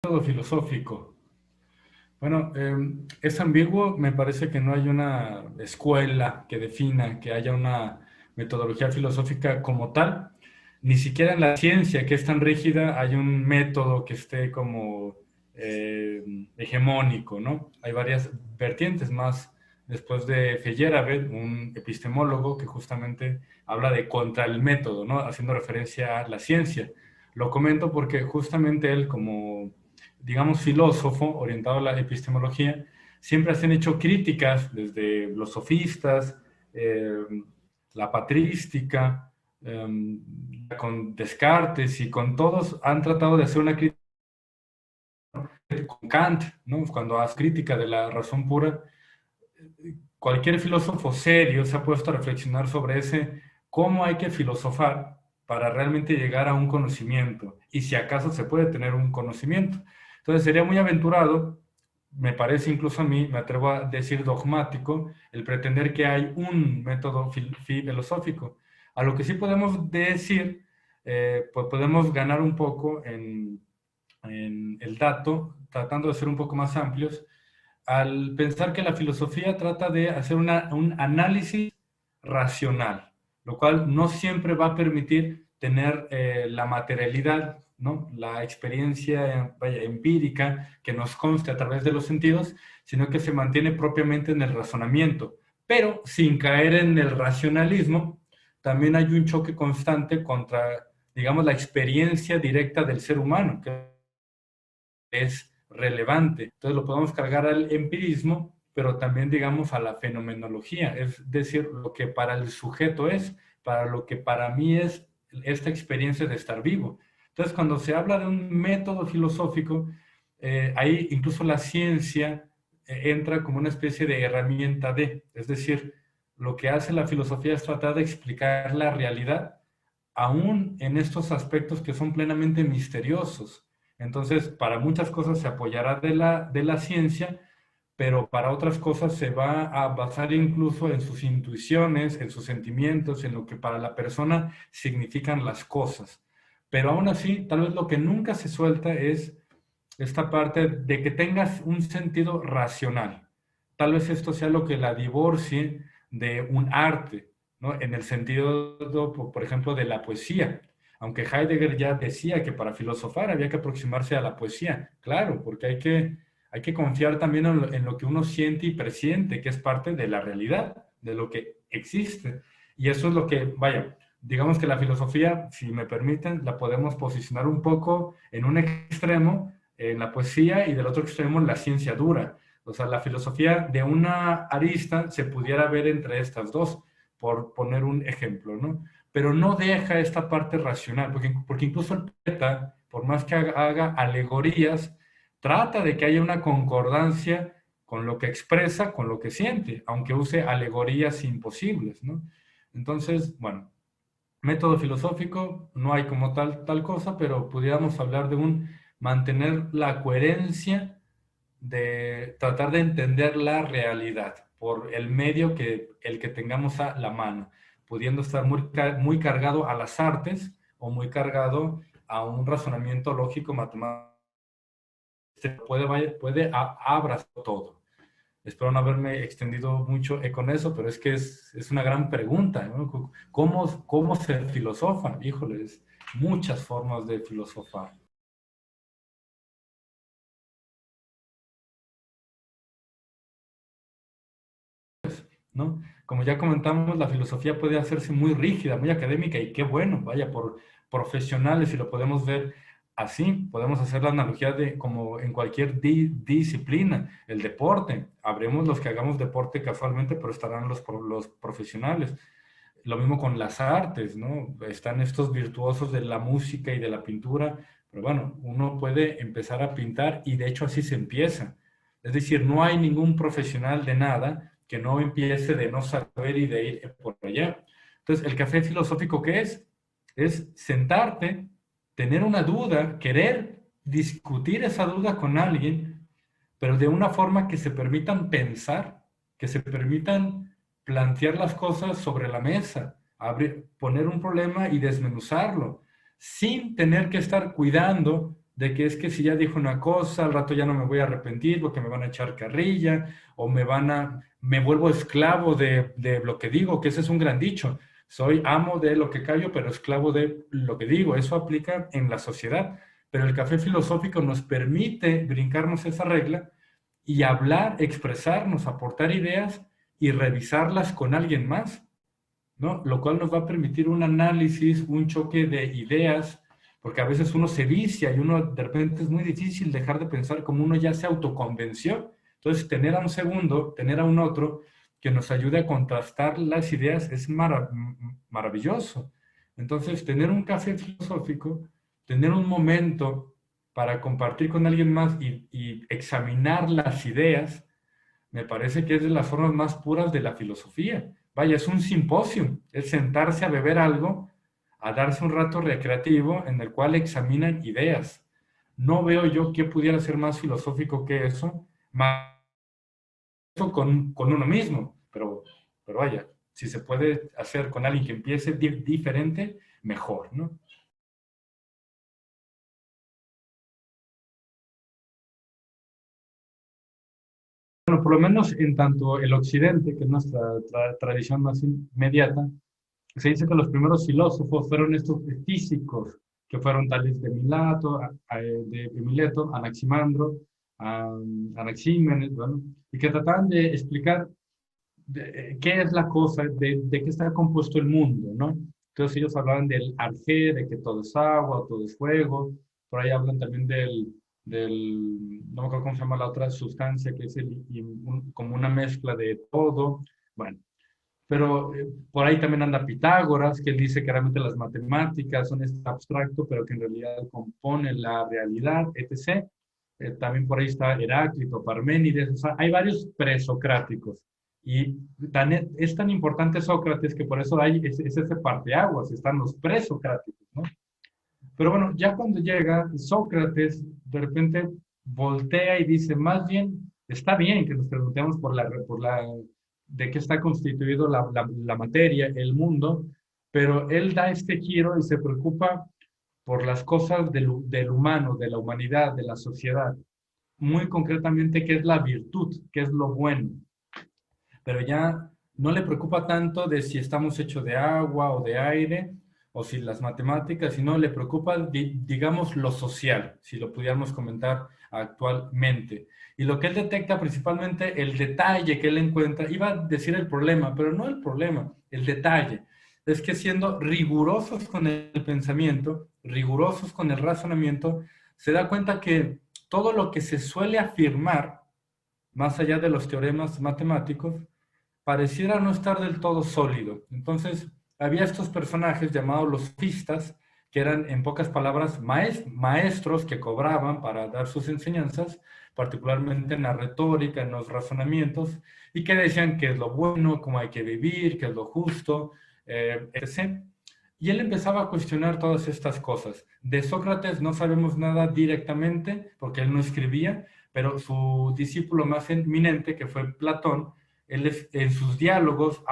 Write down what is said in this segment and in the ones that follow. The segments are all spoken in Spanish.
Método filosófico. Bueno, es ambiguo, me parece que no hay una escuela que defina que haya una metodología filosófica como tal. Ni siquiera en la ciencia, que es tan rígida, hay un método que esté como eh, hegemónico, ¿no? Hay varias vertientes más. Después de Feyerabend, un epistemólogo que justamente habla de contra el método, ¿no? Haciendo referencia a la ciencia. Lo comento porque justamente él, como digamos, filósofo orientado a la epistemología, siempre se han hecho críticas desde los sofistas, eh, la patrística, con Descartes y con todos han tratado de hacer una crítica con Kant, ¿no? Cuando hace crítica de la razón pura, cualquier filósofo serio se ha puesto a reflexionar sobre ese cómo hay que filosofar para realmente llegar a un conocimiento y si acaso se puede tener un conocimiento. Entonces sería muy aventurado, me parece incluso a mí, me atrevo a decir dogmático, el pretender que hay un método filosófico. A lo que sí podemos decir, pues podemos ganar un poco en el dato, tratando de ser un poco más amplios, al pensar que la filosofía trata de hacer un análisis racional, lo cual no siempre va a permitir tener la materialidad, ¿no? La experiencia vaya, empírica que nos conste a través de los sentidos, sino que se mantiene propiamente en el razonamiento, pero sin caer en el racionalismo. También hay un choque constante contra, digamos, la experiencia directa del ser humano, que es relevante. Entonces lo podemos cargar al empirismo, pero también, digamos, a la fenomenología, es decir, lo que para el sujeto es, para lo que para mí es esta experiencia de estar vivo. Entonces, cuando se habla de un método filosófico, ahí incluso la ciencia entra como una especie de herramienta de, es decir, lo que hace la filosofía es tratar de explicar la realidad, aún en estos aspectos que son plenamente misteriosos. Entonces, para muchas cosas se apoyará de la ciencia, pero para otras cosas se va a basar incluso en sus intuiciones, en sus sentimientos, en lo que para la persona significan las cosas. Pero aún así, tal vez lo que nunca se suelta es esta parte de que tengas un sentido racional. Tal vez esto sea lo que la divorcie de un arte, ¿no? En el sentido, por ejemplo, de la poesía. Aunque Heidegger ya decía que para filosofar había que aproximarse a la poesía, claro, porque hay que confiar también en lo que uno siente y presiente, que es parte de la realidad, de lo que existe. Y eso es lo que, vaya, digamos que la filosofía, si me permiten, la podemos posicionar un poco en un extremo en la poesía y del otro extremo en la ciencia dura. O sea, la filosofía de una arista se pudiera ver entre estas dos, por poner un ejemplo, ¿no? Pero no deja esta parte racional, porque incluso el poeta, por más que haga alegorías, trata de que haya una concordancia con lo que expresa, con lo que siente, aunque use alegorías imposibles, ¿no? Entonces, bueno, método filosófico, no hay como tal cosa, pero pudiéramos hablar de un mantener la coherencia de tratar de entender la realidad por el medio que el que tengamos a la mano, pudiendo estar muy cargado a las artes o muy cargado a un razonamiento lógico matemático, puede abrazar todo. Espero no haberme extendido mucho con eso, pero es que es una gran pregunta, ¿no? ¿Cómo se filosofa? Híjoles, muchas formas de filosofar, ¿no? Como ya comentamos, la filosofía puede hacerse muy rígida, muy académica, y qué bueno, vaya, por profesionales, y lo podemos ver así. Podemos hacer la analogía de como en cualquier disciplina, el deporte. Habremos los que hagamos deporte casualmente, pero estarán los profesionales. Lo mismo con las artes, ¿no? Están estos virtuosos de la música y de la pintura, pero bueno, uno puede empezar a pintar y de hecho así se empieza. Es decir, no hay ningún profesional de nada que no empiece de no saber y de ir por allá. Entonces, el café filosófico, ¿qué es? Es sentarte, tener una duda, querer discutir esa duda con alguien, pero de una forma que se permitan pensar, que se permitan plantear las cosas sobre la mesa, poner un problema y desmenuzarlo, sin tener que estar cuidando de que es que si ya dijo una cosa, al rato ya no me voy a arrepentir porque me van a echar carrilla o me vuelvo esclavo de lo que digo, que ese es un gran dicho. Soy amo de lo que callo, pero esclavo de lo que digo. Eso aplica en la sociedad. Pero el café filosófico nos permite brincarnos esa regla y hablar, expresarnos, aportar ideas y revisarlas con alguien más, ¿no? Lo cual nos va a permitir un análisis, un choque de ideas, porque a veces uno se vicia y uno de repente es muy difícil dejar de pensar como uno ya se autoconvenció. Entonces, tener a un segundo, tener a un otro que nos ayude a contrastar las ideas es maravilloso. Entonces, tener un café filosófico, tener un momento para compartir con alguien más y examinar las ideas, me parece que es de las formas más puras de la filosofía. Vaya, es un simposio, es sentarse a beber algo, a darse un rato recreativo en el cual examinan ideas. No veo yo qué pudiera ser más filosófico que eso, más eso con uno mismo, pero vaya, si se puede hacer con alguien que empiece diferente, mejor, ¿no? Bueno, por lo menos en tanto el occidente, que es nuestra tradición más inmediata, se dice que los primeros filósofos fueron estos físicos, que fueron tales de Mileto, Anaximandro, Anaxímenes, bueno, y que trataban de explicar qué es la cosa, de qué está compuesto el mundo, ¿no? Entonces ellos hablaban del arjé, de que todo es agua, todo es fuego, por ahí hablan también no me acuerdo cómo se llama la otra sustancia, que es como una mezcla de todo, bueno. Pero por ahí también anda Pitágoras, que él dice que realmente las matemáticas son este abstracto, pero que en realidad componen la realidad, etc. También por ahí está Heráclito, Parménides, o sea, hay varios presocráticos. Y es tan importante Sócrates que por eso es ese parteaguas, están los presocráticos, ¿no? Pero bueno, ya cuando llega Sócrates, de repente voltea y dice, más bien, está bien que nos preguntemos de qué está constituido la materia, el mundo, pero él da este giro y se preocupa por las cosas del humano, de la humanidad, de la sociedad. Muy concretamente, qué es la virtud, qué es lo bueno. Pero ya no le preocupa tanto de si estamos hechos de agua o de aire, o si las matemáticas, sino le preocupa, digamos, lo social, si lo pudiéramos comentar actualmente. Y lo que él detecta principalmente, el detalle que él encuentra, iba a decir el problema, pero no el problema, el detalle. Es que siendo rigurosos con el pensamiento, rigurosos con el razonamiento, se da cuenta que todo lo que se suele afirmar, más allá de los teoremas matemáticos, pareciera no estar del todo sólido. Entonces, había estos personajes llamados los sofistas, que eran, en pocas palabras, maestros que cobraban para dar sus enseñanzas, particularmente en la retórica, en los razonamientos, y que decían qué es lo bueno, cómo hay que vivir, qué es lo justo, etc. Y él empezaba a cuestionar todas estas cosas. De Sócrates no sabemos nada directamente, porque él no escribía, pero su discípulo más eminente, que fue Platón, en sus diálogos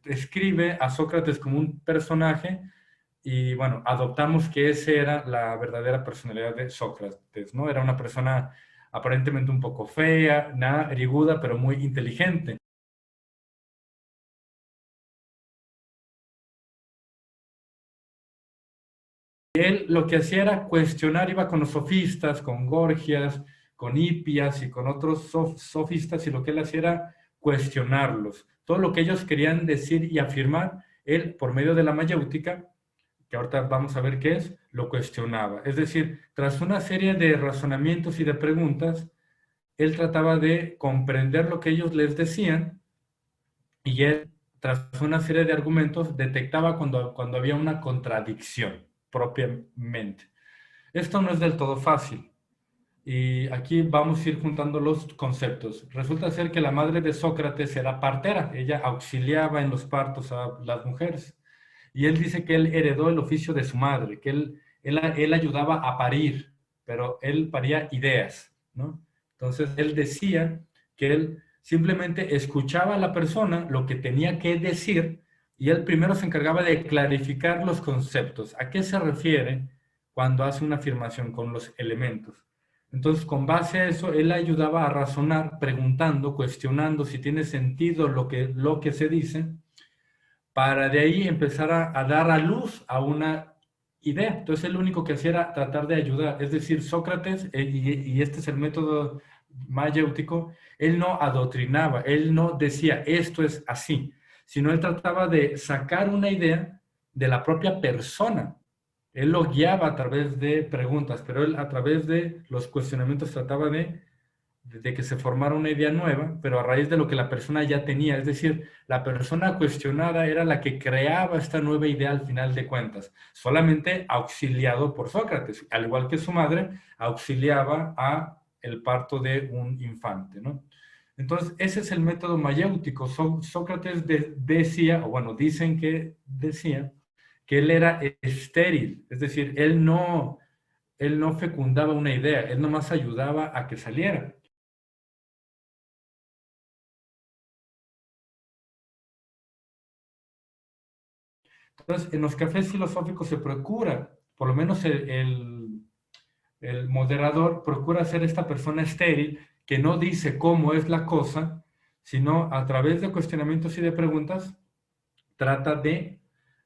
escribe a Sócrates como un personaje y bueno, adoptamos que esa era la verdadera personalidad de Sócrates, ¿no? Era una persona aparentemente un poco fea, nariguda, pero muy inteligente. Él lo que hacía era cuestionar, iba con los sofistas, con Gorgias, con Hipias y con otros sofistas, y lo que él hacía era cuestionarlos. Todo lo que ellos querían decir y afirmar, él, por medio de la mayéutica, que ahorita vamos a ver qué es, lo cuestionaba. Es decir, tras una serie de razonamientos y de preguntas, él trataba de comprender lo que ellos les decían y él, tras una serie de argumentos, detectaba cuando había una contradicción propiamente. Esto no es del todo fácil. Y aquí vamos a ir juntando los conceptos. Resulta ser que la madre de Sócrates era partera, ella auxiliaba en los partos a las mujeres. Y él dice que él heredó el oficio de su madre, que él ayudaba a parir, pero él paría ideas, ¿no? Entonces él decía que él simplemente escuchaba a la persona lo que tenía que decir y él primero se encargaba de clarificar los conceptos. ¿A qué se refiere cuando hace una afirmación con los elementos. Entonces, con base a eso, él ayudaba a razonar, preguntando, cuestionando si tiene sentido lo que se dice, para de ahí empezar a dar a luz a una idea. Entonces, él lo único que hacía era tratar de ayudar. Es decir, Sócrates, y este es el método mayéutico, él no adoctrinaba, él no decía esto es así, sino él trataba de sacar una idea de la propia persona. Él lo guiaba a través de preguntas, pero él a través de los cuestionamientos trataba de que se formara una idea nueva, pero a raíz de lo que la persona ya tenía. Es decir, la persona cuestionada era la que creaba esta nueva idea al final de cuentas, solamente auxiliado por Sócrates, al igual que su madre auxiliaba a el parto de un infante, ¿no? Entonces, ese es el método mayéutico. Sócrates decía, o bueno, dicen que decía, que él era estéril, es decir, él no fecundaba una idea, él nomás ayudaba a que saliera. Entonces, en los cafés filosóficos se procura, por lo menos el moderador procura ser esta persona estéril que no dice cómo es la cosa, sino a través de cuestionamientos y de preguntas trata de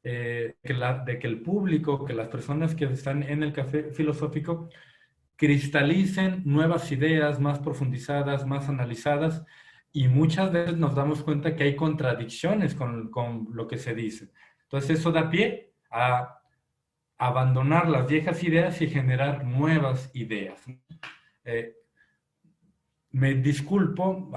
que el público, que las personas que están en el café filosófico cristalicen nuevas ideas más profundizadas, más analizadas, y muchas veces nos damos cuenta que hay contradicciones con lo que se dice. Entonces eso da pie a abandonar las viejas ideas y generar nuevas ideas. Eh, Me disculpo,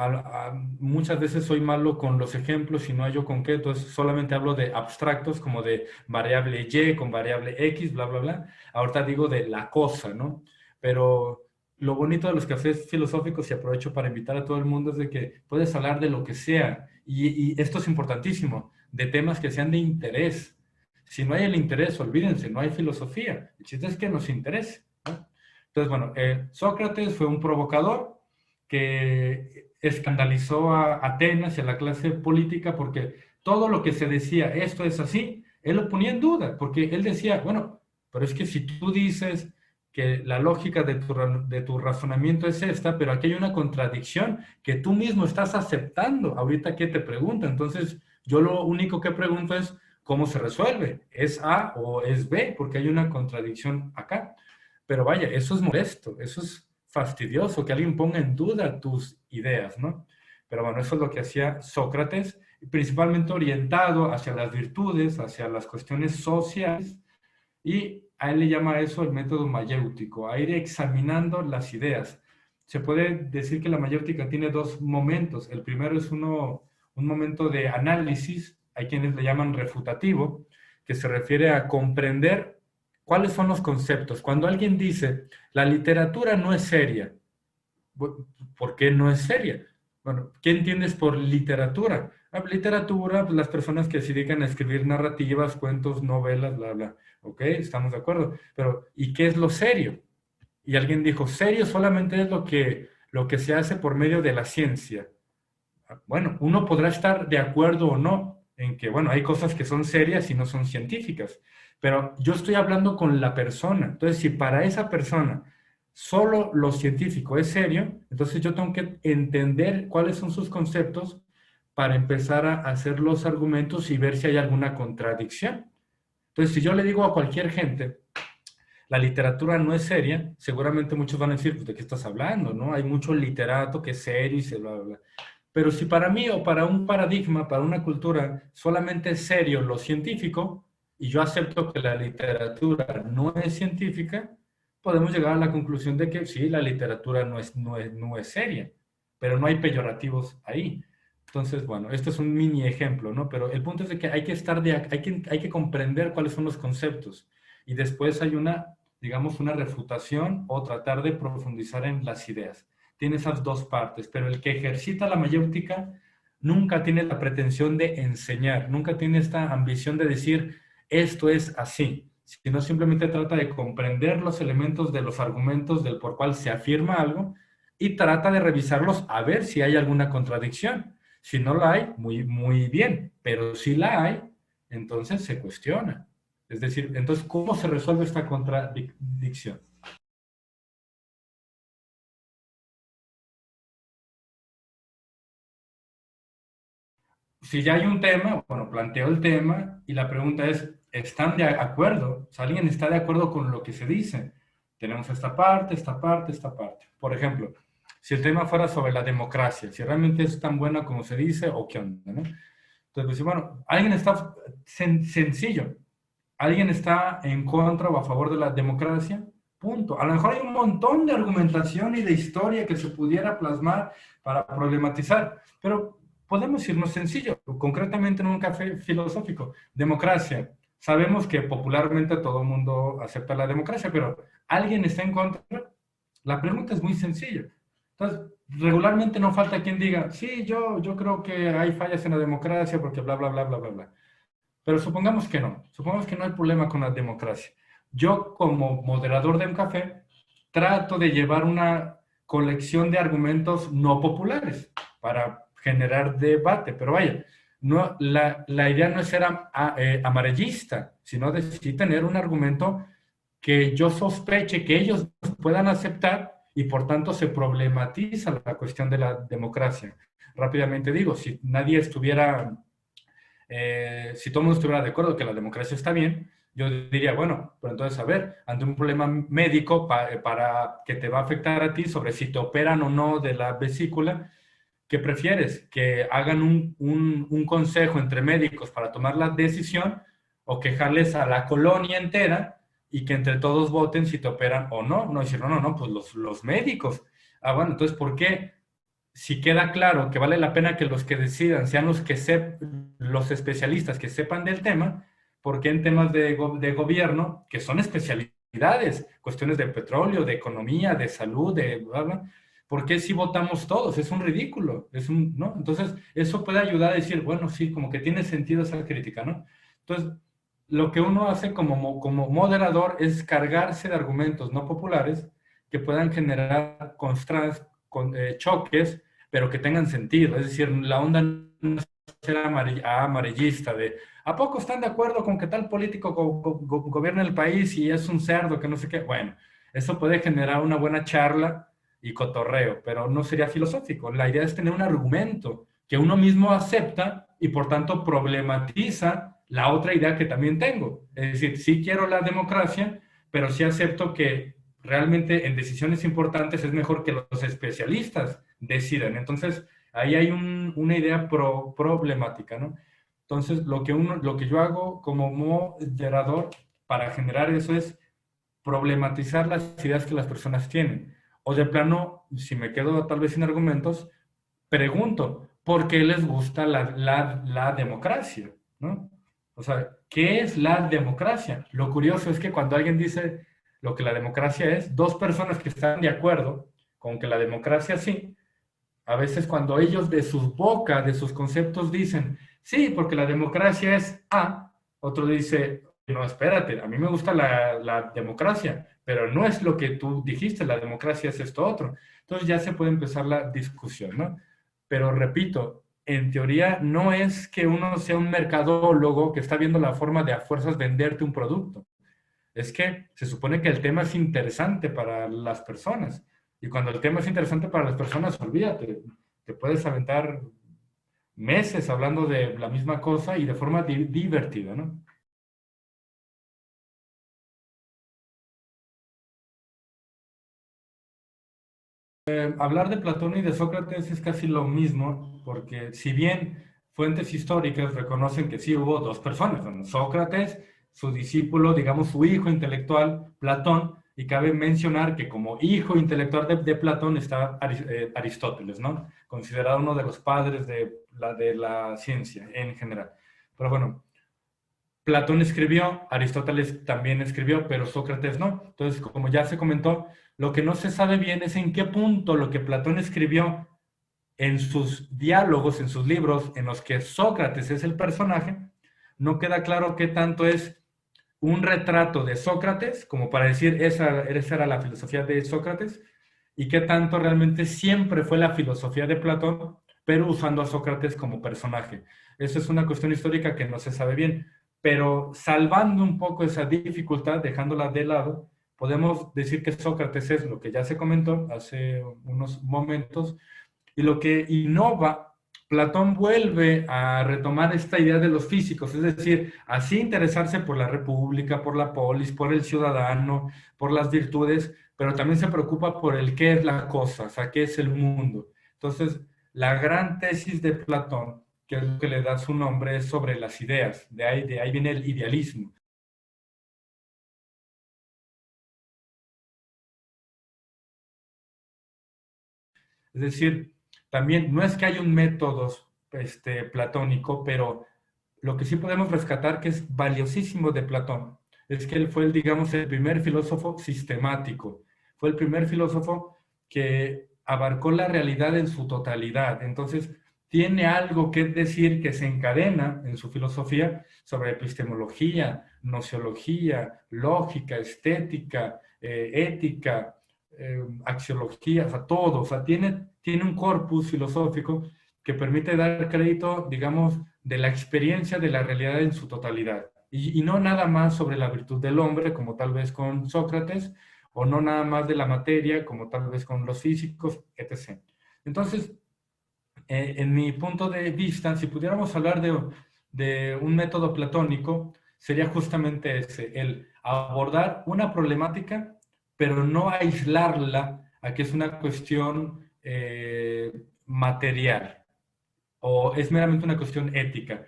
muchas veces soy malo con los ejemplos y no hallo con qué, entonces solamente hablo de abstractos como de variable y con variable x, bla, bla, bla. Ahorita digo de la cosa, ¿no? Pero lo bonito de los cafés filosóficos, y aprovecho para invitar a todo el mundo, es de que puedes hablar de lo que sea, y esto es importantísimo, de temas que sean de interés. Si no hay el interés, olvídense, no hay filosofía. El chiste es que nos interese, ¿no? Entonces, bueno, Sócrates fue un provocador que escandalizó a Atenas y a la clase política porque todo lo que se decía, esto es así, él lo ponía en duda, porque él decía, bueno, pero es que si tú dices que la lógica de tu razonamiento es esta, pero aquí hay una contradicción que tú mismo estás aceptando ahorita que te pregunto. Entonces, yo lo único que pregunto es, ¿cómo se resuelve? ¿Es A o es B? Porque hay una contradicción acá. Pero vaya, eso es molesto, eso es fastidioso, que alguien ponga en duda tus ideas, ¿no? Pero bueno, eso es lo que hacía Sócrates, principalmente orientado hacia las virtudes, hacia las cuestiones sociales, y a él le llama eso el método mayéutico, a ir examinando las ideas. Se puede decir que la mayéutica tiene dos momentos. El primero es un momento de análisis, hay quienes le llaman refutativo, que se refiere a comprender cuáles son los conceptos. Cuando alguien dice, la literatura no es seria, ¿por qué no es seria? Bueno, ¿qué entiendes por literatura? Literatura, pues, las personas que se dedican a escribir narrativas, cuentos, novelas, bla, bla. Ok, estamos de acuerdo. Pero, ¿y qué es lo serio? Y alguien dijo, serio solamente es lo que se hace por medio de la ciencia. Bueno, uno podrá estar de acuerdo o no en que, bueno, hay cosas que son serias y no son científicas, pero yo estoy hablando con la persona. Entonces, si para esa persona solo lo científico es serio, entonces yo tengo que entender cuáles son sus conceptos para empezar a hacer los argumentos y ver si hay alguna contradicción. Entonces, si yo le digo a cualquier gente, la literatura no es seria, seguramente muchos van a decir, pues, ¿de qué estás hablando? ¿No? Hay mucho literato que es serio y se bla, bla, bla. Pero si para mí o para un paradigma, para una cultura, solamente es serio lo científico, y yo acepto que la literatura no es científica, podemos llegar a la conclusión de que sí, la literatura no es seria, pero no hay peyorativos ahí. Entonces, bueno, este es un mini ejemplo, ¿no? Pero el punto es de que hay que comprender cuáles son los conceptos, y después hay digamos, una refutación o tratar de profundizar en las ideas. Tiene esas dos partes, pero el que ejercita la mayéutica nunca tiene la pretensión de enseñar, nunca tiene esta ambición de decir esto es así, sino simplemente trata de comprender los elementos de los argumentos del por cual se afirma algo y trata de revisarlos a ver si hay alguna contradicción. Si no la hay, muy, muy bien, pero si la hay, entonces se cuestiona. Es decir, entonces, ¿cómo se resuelve esta contradicción? Si ya hay un tema, bueno, planteo el tema y la pregunta es, ¿están de acuerdo? O sea, ¿alguien está de acuerdo con lo que se dice? Tenemos esta parte, esta parte, esta parte. Por ejemplo, si el tema fuera sobre la democracia, si realmente es tan buena como se dice o qué onda, ¿no? Entonces, pues, bueno, alguien está sencillo, alguien está en contra o a favor de la democracia, punto. A lo mejor hay un montón de argumentación y de historia que se pudiera plasmar para problematizar, pero podemos irnos sencillo, concretamente en un café filosófico. Democracia. Sabemos que popularmente todo el mundo acepta la democracia, pero ¿alguien está en contra? La pregunta es muy sencilla. Entonces, regularmente no falta quien diga, sí, yo creo que hay fallas en la democracia porque bla, bla, bla, bla, bla, bla. Pero supongamos que no hay problema con la democracia. Yo como moderador de un café trato de llevar una colección de argumentos no populares para generar debate, pero vaya, no, la idea no es ser amarillista, sino de sí tener un argumento que yo sospeche que ellos puedan aceptar y por tanto se problematiza la cuestión de la democracia. Rápidamente digo, si nadie estuviera si todo el mundo estuviera de acuerdo que la democracia está bien, yo diría, bueno, pero entonces, a ver, ante un problema médico para que te va a afectar a ti sobre si te operan o no de la vesícula, ¿qué prefieres? ¿Que hagan un consejo entre médicos para tomar la decisión o quejarles a la colonia entera y que entre todos voten si te operan o no? No decir, no, no, no, pues los médicos. Ah, bueno, entonces, ¿por qué? Si queda claro que vale la pena que los que decidan sean los que los especialistas que sepan del tema, porque en temas de gobierno, que son especialidades, cuestiones de petróleo, de economía, de salud, de bla, bla, ¿por qué si votamos todos? Es un ridículo, ¿no? Entonces, eso puede ayudar a decir, bueno, sí, como que tiene sentido esa crítica, ¿no? Entonces, lo que uno hace como moderador es cargarse de argumentos no populares que puedan generar choques pero que tengan sentido. Es decir, la onda no es ser amarillista de ¿a poco están de acuerdo con que tal político gobierne el país y es un cerdo que no sé qué? Bueno, eso puede generar una buena charla y cotorreo, pero no sería filosófico. La idea es tener un argumento que uno mismo acepta y por tanto problematiza la otra idea que también tengo. Es decir, sí quiero la democracia, pero sí acepto que realmente en decisiones importantes es mejor que los especialistas decidan. Entonces, ahí hay una idea problemática, ¿no? Entonces, lo que yo hago como moderador para generar eso es problematizar las ideas que las personas tienen. O de plano, si me quedo tal vez sin argumentos, pregunto, ¿por qué les gusta la democracia? ¿No? O sea, ¿qué es la democracia? Lo curioso es que cuando alguien dice lo que la democracia es, dos personas que están de acuerdo con que la democracia sí, a veces cuando ellos de sus bocas, de sus conceptos dicen, sí, porque la democracia es A, otro dice, no, espérate, a mí me gusta la democracia, pero no es lo que tú dijiste, la democracia es esto otro. Entonces ya se puede empezar la discusión, ¿no? Pero repito, en teoría no es que uno sea un mercadólogo que está viendo la forma de a fuerzas venderte un producto. Es que se supone que el tema es interesante para las personas. Y cuando el tema es interesante para las personas, olvídate, te puedes aventar meses hablando de la misma cosa y de forma divertida, ¿no? Hablar de Platón y de Sócrates es casi lo mismo, porque si bien fuentes históricas reconocen que sí hubo dos personas, bueno, Sócrates, su discípulo, digamos su hijo intelectual, Platón, y cabe mencionar que como hijo intelectual de Platón está Aristóteles, ¿no? Considerado uno de los padres de la ciencia en general. Pero bueno, Platón escribió, Aristóteles también escribió, pero Sócrates no. Entonces, como ya se comentó, lo que no se sabe bien es en qué punto lo que Platón escribió en sus diálogos, en sus libros, en los que Sócrates es el personaje, no queda claro qué tanto es un retrato de Sócrates, como para decir, esa era la filosofía de Sócrates, y qué tanto realmente siempre fue la filosofía de Platón, pero usando a Sócrates como personaje. Esa es una cuestión histórica que no se sabe bien, pero salvando un poco esa dificultad, dejándola de lado, podemos decir que Sócrates es lo que ya se comentó hace unos momentos, y lo que innova, Platón vuelve a retomar esta idea de los físicos, es decir, así interesarse por la república, por la polis, por el ciudadano, por las virtudes, pero también se preocupa por el qué es la cosa, o sea, qué es el mundo. Entonces, la gran tesis de Platón, que es lo que le da su nombre, es sobre las ideas, de ahí viene el idealismo. Es decir, también no es que haya un método platónico, pero lo que sí podemos rescatar que es valiosísimo de Platón es que él fue, digamos, el primer filósofo sistemático. Fue el primer filósofo que abarcó la realidad en su totalidad. Entonces, tiene algo que decir que se encadena en su filosofía sobre epistemología, nociología, lógica, estética, ética, axiología, o sea, todo. O sea, tiene un corpus filosófico que permite dar crédito, digamos, de la experiencia de la realidad en su totalidad. Y no nada más sobre la virtud del hombre, como tal vez con Sócrates, o no nada más de la materia, como tal vez con los físicos, etc. Entonces, en mi punto de vista, si pudiéramos hablar de un método platónico, sería justamente ese, el abordar una problemática, pero no aislarla a que es una cuestión material o es meramente una cuestión ética.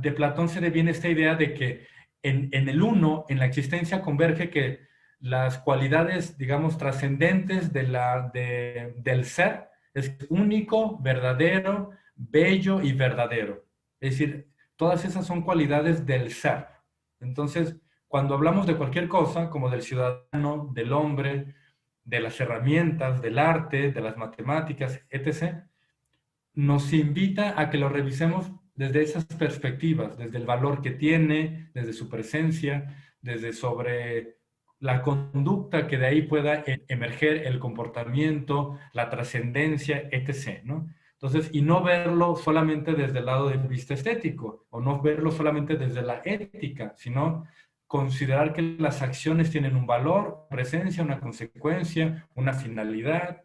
De Platón se deviene esta idea de que en el uno, en la existencia, converge que las cualidades, digamos, trascendentes del ser es único, verdadero, bello y verdadero. Es decir, todas esas son cualidades del ser. Entonces, cuando hablamos de cualquier cosa, como del ciudadano, del hombre, de las herramientas, del arte, de las matemáticas, etc., nos invita a que lo revisemos desde esas perspectivas, desde el valor que tiene, desde su presencia, desde sobre la conducta que de ahí pueda emerger el comportamiento, la trascendencia, etc., ¿no? Entonces, y no verlo solamente desde el lado de vista estético, o no verlo solamente desde la ética, sino considerar que las acciones tienen un valor, presencia, una consecuencia, una finalidad,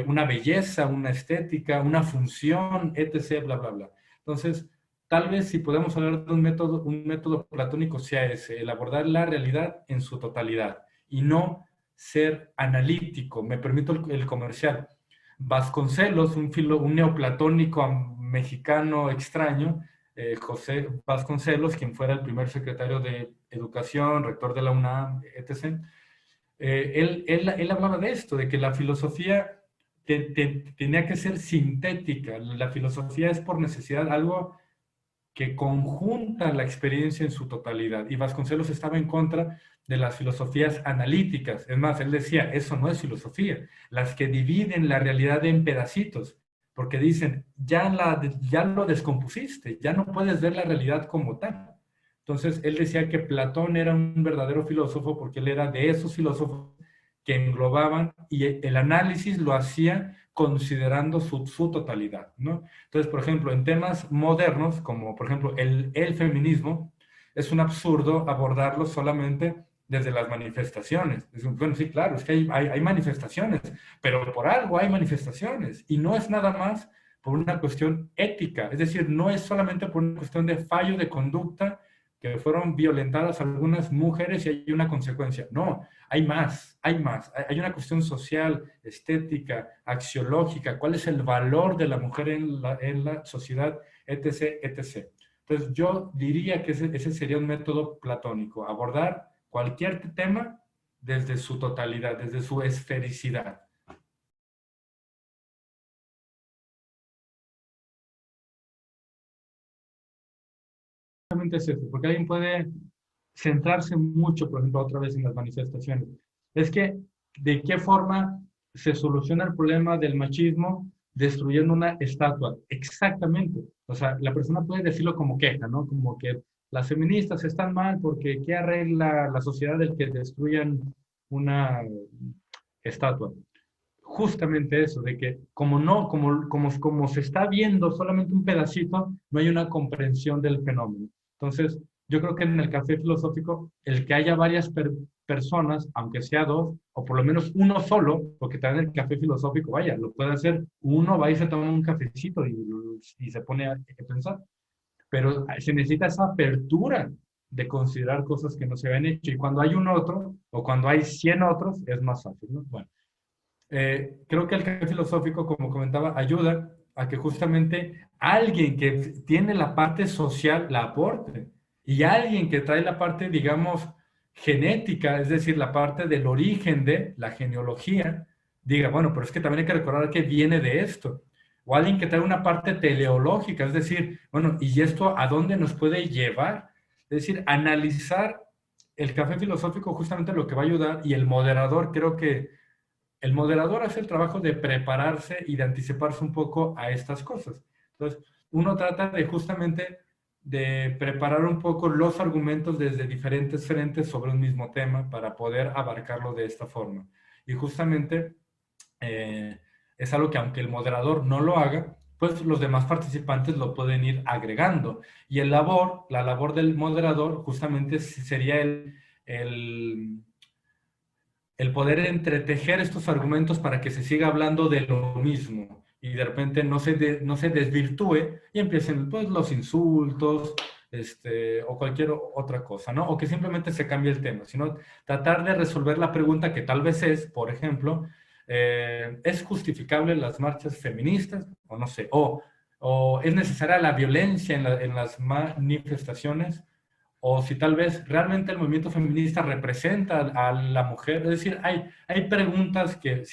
una belleza, una estética, una función, etc., bla, bla, bla. Entonces, tal vez si podemos hablar de un método platónico sea ese, el abordar la realidad en su totalidad y no ser analítico. Me permito el comercial. Vasconcelos, un neoplatónico mexicano extraño, José Vasconcelos, quien fuera el primer secretario de Educación, rector de la UNAM, etc., él hablaba de esto, de que la filosofía tenía que ser sintética. La filosofía es por necesidad algo que conjunta la experiencia en su totalidad. Y Vasconcelos estaba en contra de las filosofías analíticas. Es más, él decía, eso no es filosofía. Las que dividen la realidad en pedacitos, porque dicen, ya lo descompusiste, ya no puedes ver la realidad como tal. Entonces, él decía que Platón era un verdadero filósofo porque él era de esos filósofos que englobaban y el análisis lo hacía considerando su totalidad, ¿no? Entonces, por ejemplo, en temas modernos, como por ejemplo el feminismo, es un absurdo abordarlo solamente desde las manifestaciones. Bueno, sí, claro, es que hay manifestaciones, pero por algo hay manifestaciones y no es nada más por una cuestión ética, es decir, no es solamente por una cuestión de fallo de conducta que fueron violentadas algunas mujeres y hay una consecuencia. No, hay más, hay más. Hay una cuestión social, estética, axiológica, cuál es el valor de la mujer en la sociedad, etc., etc. Entonces, yo diría que ese sería un método platónico, abordar cualquier tema desde su totalidad, desde su esfericidad. Exactamente es eso, porque alguien puede centrarse mucho, por ejemplo, otra vez en las manifestaciones. Es que, ¿de qué forma se soluciona el problema del machismo destruyendo una estatua? Exactamente. O sea, la persona puede decirlo como queja, ¿no? Como que las feministas están mal porque ¿qué arregla la sociedad del que destruyan una estatua? Justamente eso, de que como no, como se está viendo solamente un pedacito, no hay una comprensión del fenómeno. Entonces, yo creo que en el café filosófico, el que haya varias personas, aunque sea dos, o por lo menos uno solo, porque también el café filosófico, vaya, lo puede hacer uno, va y se toma un cafecito y se pone a pensar, pero se necesita esa apertura de considerar cosas que no se habían hecho, y cuando hay un otro, o cuando hay 100 otros, es más fácil, ¿no? Bueno, creo que el café filosófico, como comentaba, ayuda a que justamente alguien que tiene la parte social la aporte y alguien que trae la parte, digamos, genética, es decir, la parte del origen de la genealogía, diga, bueno, pero es que también hay que recordar que viene de esto. O alguien que trae una parte teleológica, es decir, bueno, ¿y esto a dónde nos puede llevar? Es decir, analizar el café filosófico justamente lo que va a ayudar, y el moderador creo que el moderador hace el trabajo de prepararse y de anticiparse un poco a estas cosas. Entonces, uno trata de justamente de preparar un poco los argumentos desde diferentes frentes sobre un mismo tema para poder abarcarlo de esta forma. Y justamente eh, es algo que aunque el moderador no lo haga, pues los demás participantes lo pueden ir agregando. Y la labor del moderador justamente sería el poder entretejer estos argumentos para que se siga hablando de lo mismo y de repente no se desvirtúe y empiecen pues, los insultos o cualquier otra cosa, ¿no? O que simplemente se cambie el tema, sino tratar de resolver la pregunta que tal vez es, por ejemplo, ¿es justificable las marchas feministas? O no sé, o ¿es necesaria la violencia en las manifestaciones? O si tal vez realmente el movimiento feminista representa a la mujer. Es decir, hay preguntas que,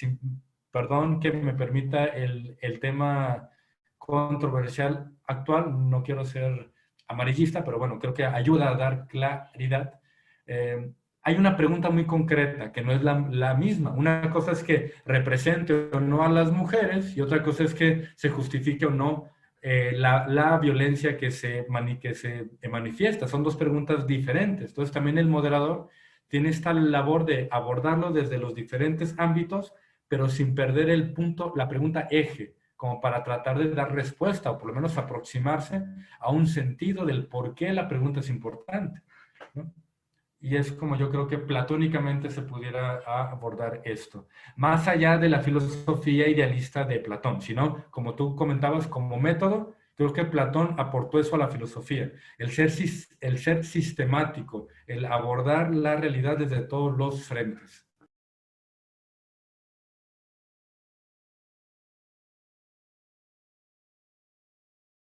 perdón que me permita el tema controversial actual, no quiero ser amarillista, pero bueno, creo que ayuda a dar claridad. Eh, Hay una pregunta muy concreta que no es la misma. Una cosa es que represente o no a las mujeres y otra cosa es que se justifique o no la violencia que se manifiesta. Son dos preguntas diferentes. Entonces también el moderador tiene esta labor de abordarlo desde los diferentes ámbitos, pero sin perder el punto, la pregunta eje, como para tratar de dar respuesta o por lo menos aproximarse a un sentido del por qué la pregunta es importante, ¿no? Y es como yo creo que platónicamente se pudiera abordar esto. Más allá de la filosofía idealista de Platón, sino, como tú comentabas, como método, creo que Platón aportó eso a la filosofía. El ser sistemático, el abordar la realidad desde todos los frentes.